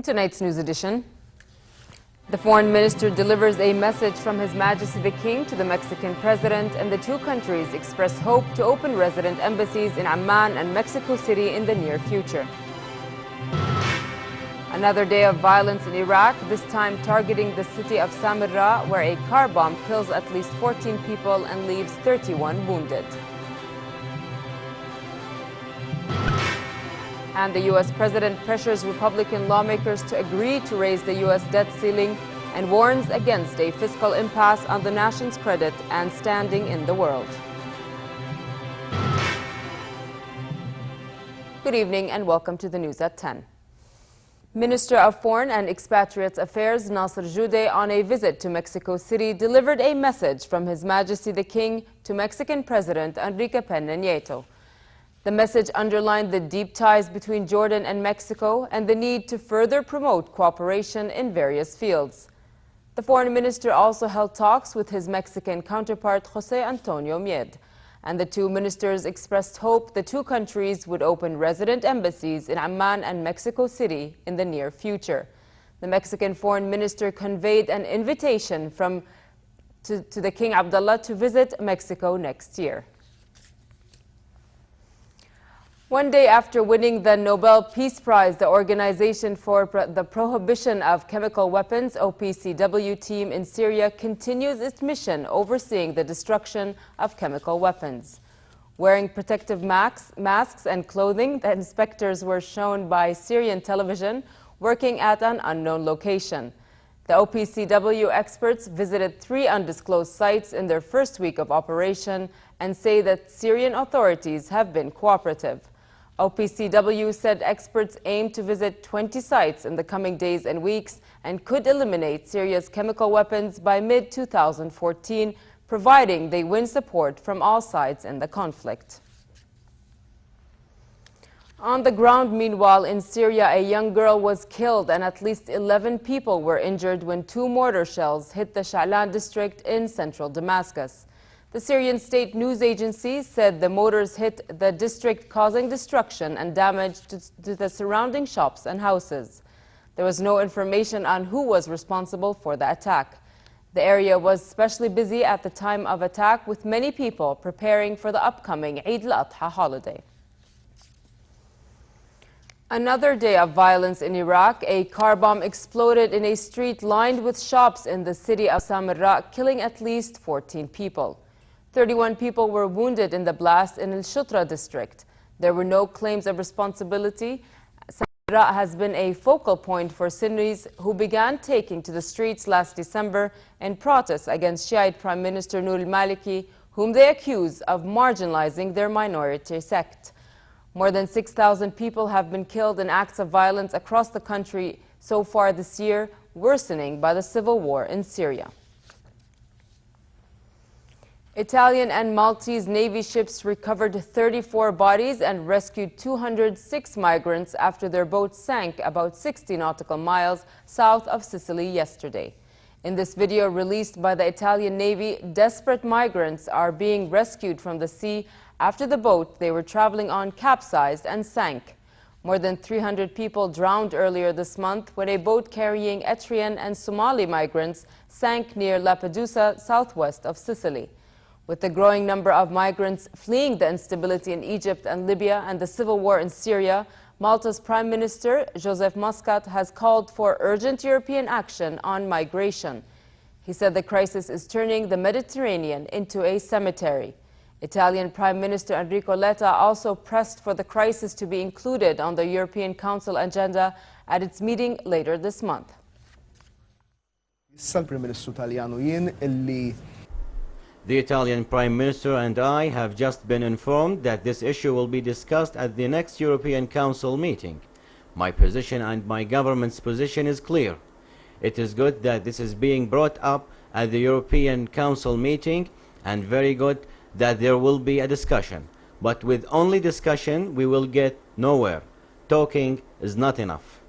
tonight's news edition, the foreign minister delivers a message from His Majesty the King to the Mexican president, and the two countries express hope to open resident embassies in Amman and Mexico City in the near future. Another day of violence in Iraq, this time targeting the city of Samarra, where a car bomb kills at least 14 people and leaves 31 wounded. And the U.S. president pressures Republican lawmakers to agree to raise the U.S. debt ceiling and warns against a fiscal impasse on the nation's credit and standing in the world. Good evening and welcome to the news at 10. Minister of Foreign and Expatriates Affairs Nasser Jude, on a visit to Mexico City, delivered a message from His Majesty the King to Mexican President Enrique Peña Nieto. The message underlined the deep ties between Jordan and Mexico and the need to further promote cooperation in various fields. The foreign minister also held talks with his Mexican counterpart José Antonio Mied, and the two ministers expressed hope the two countries would open resident embassies in Amman and Mexico City in the near future. The Mexican foreign minister conveyed an invitation to the King Abdullah to visit Mexico next year. One day after winning the Nobel Peace Prize, the Organization for the Prohibition of Chemical Weapons, OPCW team in Syria continues its mission overseeing the destruction of chemical weapons. Wearing protective masks and clothing, the inspectors were shown by Syrian television working at an unknown location. The OPCW experts visited 3 undisclosed sites in their first week of operation and say that Syrian authorities have been cooperative. OPCW said experts aim to visit 20 sites in the coming days and weeks and could eliminate Syria's chemical weapons by mid-2014, providing they win support from all sides in the conflict. On the ground, meanwhile, in Syria, a young girl was killed and at least 11 people were injured when 2 mortar shells hit the Sha'lan district in central Damascus. The Syrian state news agency said the mortars hit the district, causing destruction and damage to the surrounding shops and houses. There was no information on who was responsible for the attack. The area was especially busy at the time of attack, with many people preparing for the upcoming Eid al-Adha holiday. Another day of violence in Iraq. A car bomb exploded in a street lined with shops in the city of Samarra, killing at least 14 people. 31 people were wounded in the blast in al-Shutra district. There were no claims of responsibility. Samarra has been a focal point for Sunnis who began taking to the streets last December in protest against Shiite Prime Minister Noor al-Maliki, whom they accuse of marginalizing their minority sect. More than 6,000 people have been killed in acts of violence across the country so far this year, worsening by the civil war in Syria. Italian and Maltese Navy ships recovered 34 bodies and rescued 206 migrants after their boat sank about 60 nautical miles south of Sicily yesterday. In this video released by the Italian Navy, desperate migrants are being rescued from the sea after the boat they were traveling on capsized and sank. More than 300 people drowned earlier this month when a boat carrying Eritrean and Somali migrants sank near Lampedusa, southwest of Sicily. With the growing number of migrants fleeing the instability in Egypt and Libya and the civil war in Syria, Malta's Prime Minister, Joseph Muscat, has called for urgent European action on migration. He said the crisis is turning the Mediterranean into a cemetery. Italian Prime Minister Enrico Letta also pressed for the crisis to be included on the European Council agenda at its meeting later this month. The Italian Prime Minister and I have just been informed that this issue will be discussed at the next European Council meeting. My position and my government's position is clear. It is good that this is being brought up at the European Council meeting, and very good that there will be a discussion. But with only discussion, we will get nowhere. Talking is not enough.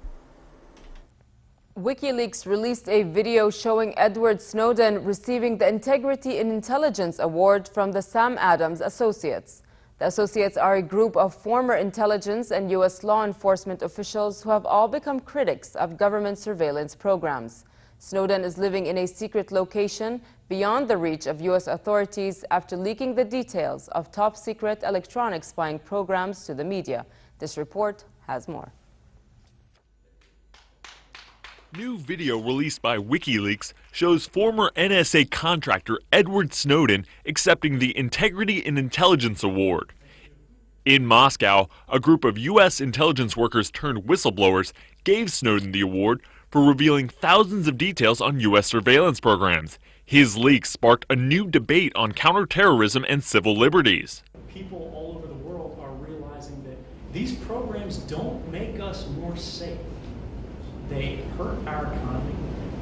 WikiLeaks released a video showing Edward Snowden receiving the Integrity in Intelligence Award from the Sam Adams Associates. The associates are a group of former intelligence and U.S. law enforcement officials who have all become critics of government surveillance programs. Snowden is living in a secret location beyond the reach of U.S. authorities after leaking the details of top-secret electronic spying programs to the media. This report has more. New video released by WikiLeaks shows former NSA contractor Edward Snowden accepting the Integrity in Intelligence Award. In Moscow, a group of U.S. intelligence workers turned whistleblowers gave Snowden the award for revealing thousands of details on U.S. surveillance programs. His leaks sparked a new debate on counterterrorism and civil liberties. People all over the world are realizing that these programs don't make us more safe. They hurt our economy,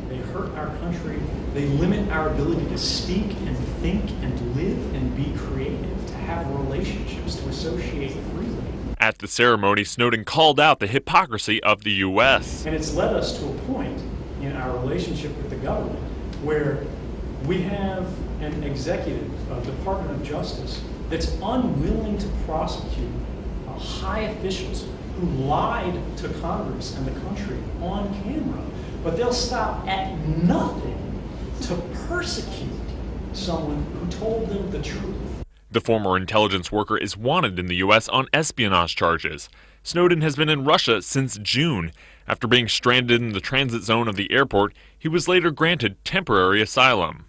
they hurt our country, they limit our ability to speak and think and live and be creative, to have relationships, to associate freely. At the ceremony, Snowden called out the hypocrisy of the U.S. And it's led us to a point in our relationship with the government where we have an executive, a Department of Justice, that's unwilling to prosecute high officials who lied to Congress and the country on camera, but they'll stop at nothing to persecute someone who told them the truth. The former intelligence worker is wanted in the U.S. on espionage charges. Snowden has been in Russia since June. After being stranded in the transit zone of the airport, he was later granted temporary asylum.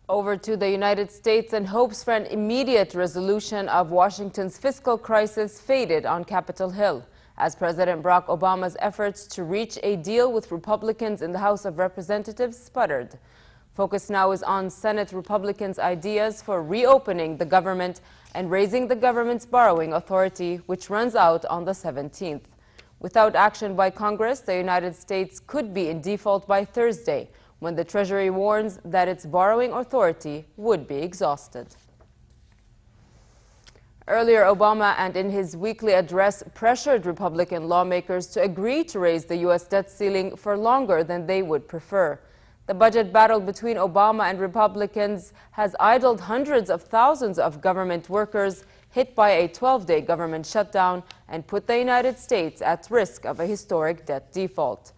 Over to the United States, and hopes for an immediate resolution of Washington's fiscal crisis faded on Capitol Hill as President Barack Obama's efforts to reach a deal with Republicans in the House of Representatives sputtered. Focus now is on Senate Republicans' ideas for reopening the government and raising the government's borrowing authority, which runs out on the 17th. Without action by Congress, the United States could be in default by Thursday, when the Treasury warns that its borrowing authority would be exhausted. Earlier, Obama, and in his weekly address, pressured Republican lawmakers to agree to raise the U.S. debt ceiling for longer than they would prefer. The budget battle between Obama and Republicans has idled hundreds of thousands of government workers hit by a 12-day government shutdown and put the United States at risk of a historic debt default.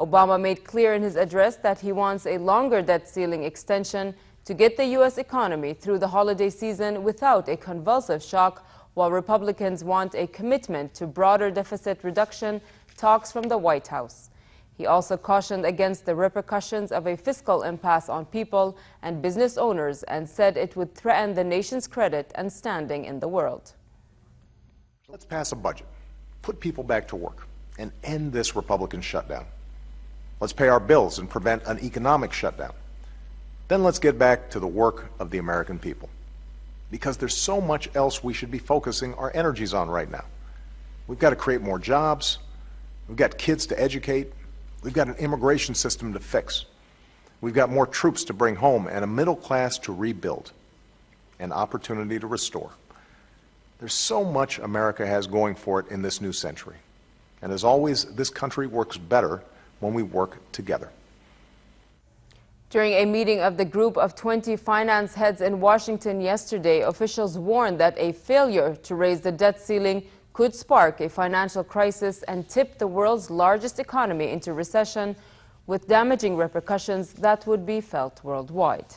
Obama made clear in his address that he wants a longer debt ceiling extension to get the U.S. economy through the holiday season without a convulsive shock, while Republicans want a commitment to broader deficit reduction talks from the White House. He also cautioned against the repercussions of a fiscal impasse on people and business owners and said it would threaten the nation's credit and standing in the world. Let's pass a budget, put people back to work, and end this Republican shutdown. Let's pay our bills and prevent an economic shutdown. Then let's get back to the work of the American people. Because there's so much else we should be focusing our energies on right now. We've got to create more jobs. We've got kids to educate. We've got an immigration system to fix. We've got more troops to bring home and a middle class to rebuild, an opportunity to restore. There's so much America has going for it in this new century. And as always, this country works better when we work together. During a meeting of the group of 20 finance heads in Washington yesterday, officials warned that a failure to raise the debt ceiling could spark a financial crisis and tip the world's largest economy into recession, with damaging repercussions that would be felt worldwide.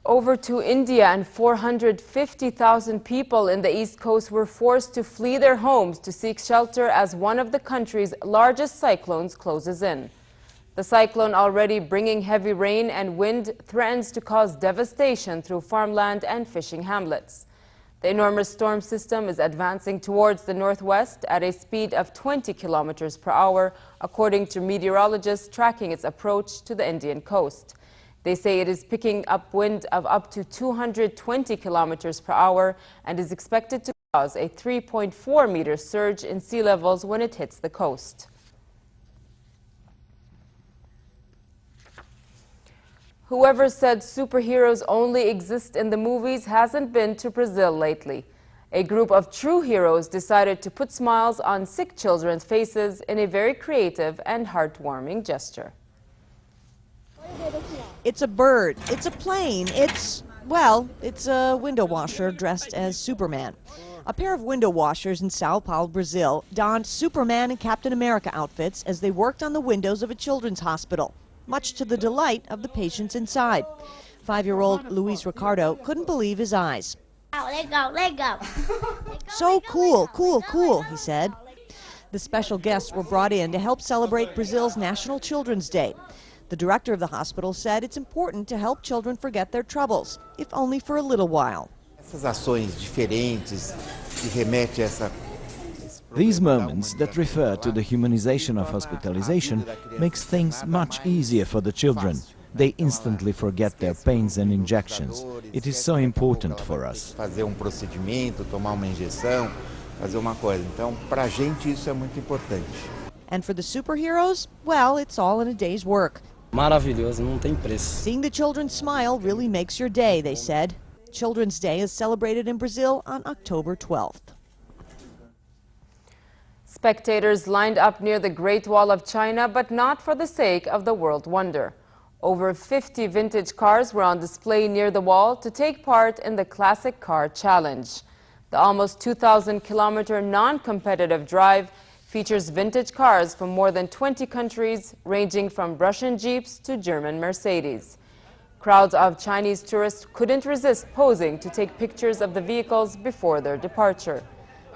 Over to India, and 450,000 people in the East Coast were forced to flee their homes to seek shelter as one of the country's largest cyclones closes in. The cyclone, already bringing heavy rain and wind, threatens to cause devastation through farmland and fishing hamlets. The enormous storm system is advancing towards the northwest at a speed of 20 kilometers per hour, according to meteorologists tracking its approach to the Indian coast. They say it is picking up wind of up to 220 kilometers per hour and is expected to cause a 3.4-meter surge in sea levels when it hits the coast. Whoever said superheroes only exist in the movies hasn't been to Brazil lately. A group of true heroes decided to put smiles on sick children's faces in a very creative and heartwarming gesture. It's a bird, it's a plane, it's Well, it's a window washer dressed as Superman. A pair of window washers in Sao Paulo, Brazil, donned Superman and Captain America outfits as they worked on the windows of a children's hospital, much to the delight of the patients inside. 5-year-old Luis Ricardo couldn't believe his eyes. Let go. So cool, cool, cool, he said. The special guests were brought in to help celebrate Brazil's National Children's Day. The director of the hospital said it's important to help children forget their troubles, if only for a little while. These moments that refer to the humanization of hospitalization makes things much easier for the children. They instantly forget their pains and injections. It is so important for us. And for the superheroes, well, it's all in a day's work. Maravilhoso, não tem preço. Seeing the children smile really makes your day, they said. Children's Day is celebrated in Brazil on October 12th. Spectators lined up near the Great Wall of China, but not for the sake of the world wonder. Over 50 vintage cars were on display near the wall to take part in the Classic Car Challenge. The almost 2,000-kilometer non-competitive drive features vintage cars from more than 20 countries, ranging from Russian Jeeps to German Mercedes. Crowds of Chinese tourists couldn't resist posing to take pictures of the vehicles before their departure.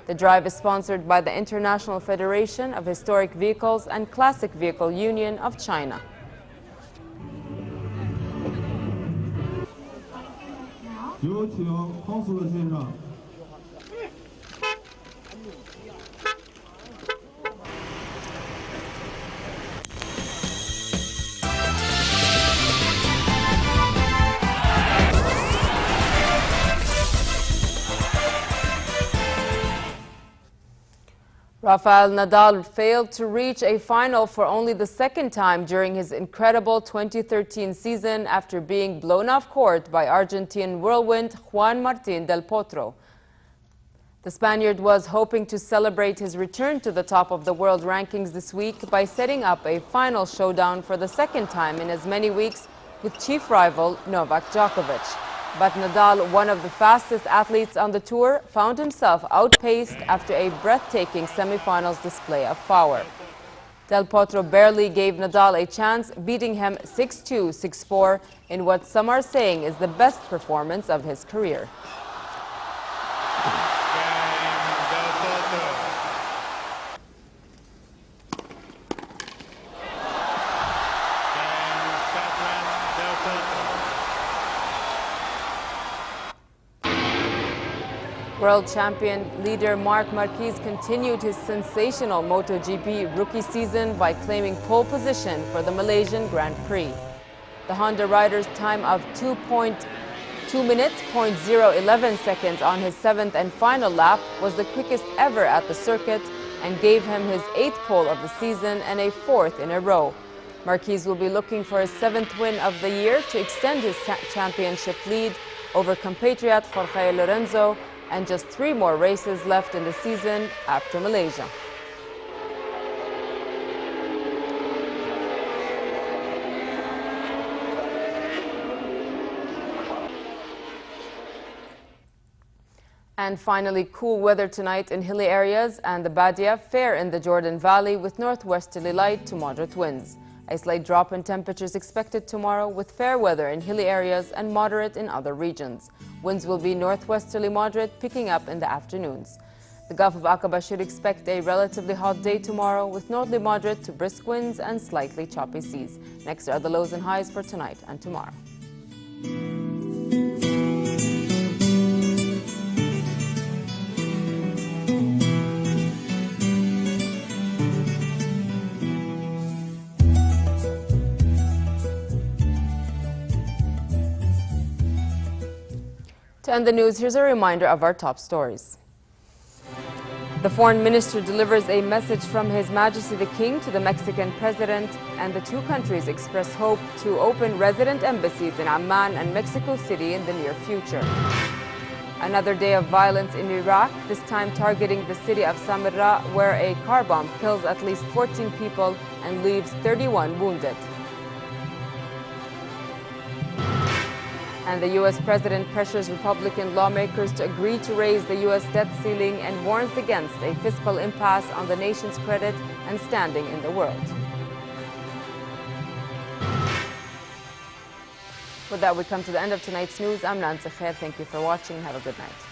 The drive is sponsored by the International Federation of Historic Vehicles and Classic Vehicle Union of China. Rafael Nadal failed to reach a final for only the second time during his incredible 2013 season after being blown off court by Argentine whirlwind Juan Martín del Potro. The Spaniard was hoping to celebrate his return to the top of the world rankings this week by setting up a final showdown for the second time in as many weeks with chief rival Novak Djokovic. But Nadal, one of the fastest athletes on the tour, found himself outpaced after a breathtaking semifinals display of power. Del Potro barely gave Nadal a chance, beating him 6-2, 6-4 in what some are saying is the best performance of his career. World champion leader Marc Marquez continued his sensational MotoGP rookie season by claiming pole position for the Malaysian Grand Prix. The Honda rider's time of 2 minutes, 0.011 seconds on his 7th and final lap was the quickest ever at the circuit and gave him his 8th pole of the season and a 4th in a row. Marquez will be looking for his 7th win of the year to extend his championship lead over compatriot Jorge Lorenzo, and just 3 more races left in the season after Malaysia. And finally, cool weather tonight in hilly areas and the Badia, fair in the Jordan Valley with northwesterly light to moderate winds. A slight drop in temperatures expected tomorrow with fair weather in hilly areas and moderate in other regions. Winds will be northwesterly moderate, picking up in the afternoons. The Gulf of Aqaba should expect a relatively hot day tomorrow with northerly moderate to brisk winds and slightly choppy seas. Next are the lows and highs for tonight and tomorrow. To end the news, here's a reminder of our top stories. The foreign minister delivers a message from His Majesty the King to the Mexican president, and the two countries express hope to open resident embassies in Amman and Mexico City in the near future. Another day of violence in Iraq, this time targeting the city of Samarra, where a car bomb kills at least 14 people and leaves 31 wounded. And the U.S. president pressures Republican lawmakers to agree to raise the U.S. debt ceiling and warns against a fiscal impasse on the nation's credit and standing in the world. With that, we come to the end of tonight's news. I'm Nancy Khair. Thank you for watching. Have a good night.